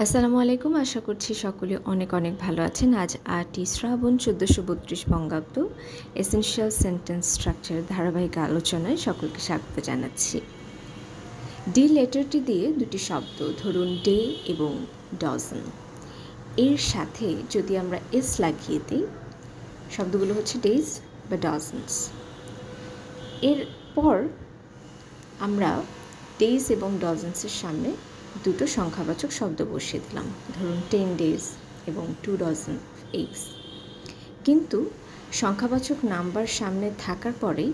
আসসালামু আলাইকুম। আশা করছি সকলে অনেক অনেক ভালো আছেন। আজ ৮ই শ্রাবণ ১৪৩২ বঙ্গাব্দ এসেনশিয়াল সেন্টেন্স স্ট্রাকচারের ধারাবাহিক আলোচনায় সকলকে স্বাগত জানাচ্ছি। ডি লেটারটি দিয়ে দুটি শব্দ, ধরুন ডে এবং ডজন, এর সাথে যদি আমরা এস লাগিয়ে দিই, শব্দগুলো হচ্ছে ডেজ বা ডজনস। এরপর আমরা ডেজ এবং ডজনসের সামনে দুটো সংখ্যাবাচক শব্দ বসিয়ে দিলাম, ধরুন 10 days এবং 2 dozen eggs। কিন্তু সংখ্যাবাচক নাম্বার সামনে থাকার পরেই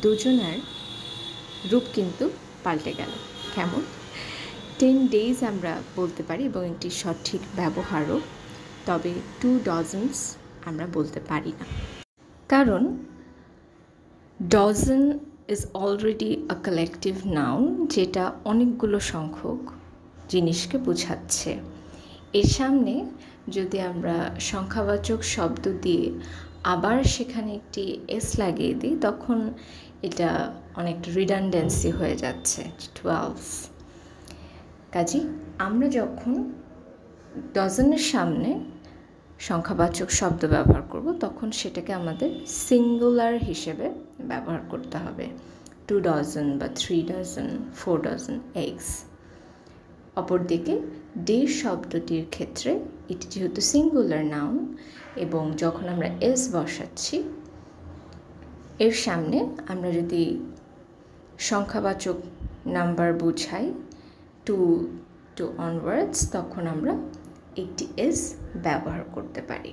দুজনের রূপ কিন্তু পাল্টে গেল। কেমন? 10 days আমরা বলতে পারি এবং এটি সঠিক ব্যবহারও, তবে 2 dozens আমরা বলতে পারি না, কারণ dozen is already a collective noun, যেটা অনেকগুলো সংখ্যক জিনিসকে বোঝাচ্ছে। এর সামনে যদি আমরা সংখ্যাবাচক শব্দ দিয়ে আবার সেখানে একটি এস লাগিয়ে দিই, তখন এটা অনেকটা রিডান্ডেন্সি হয়ে যাচ্ছে, 12। কাজেই আমরা যখন ডজনের সামনে সংখ্যাবাচক শব্দ ব্যবহার করব, তখন সেটাকে আমাদের সিঙ্গুলার হিসেবে ব্যবহার করতে হবে, 2 dozen বা 3 dozen, 4 dozen eggs। অপরদিকে ডে শব্দটির ক্ষেত্রে এটি যেহেতু সিঙ্গুলার নাউন এবং যখন আমরা এস বসাচ্ছি, এর সামনে আমরা যদি সংখ্যাবাচক নাম্বার বোঝাই 2 to onwards, তখন আমরা একটি এস ব্যবহার করতে পারি,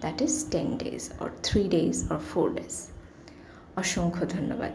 that is 10 days or 3 days or 4 days। অসংখ্য ধন্যবাদ।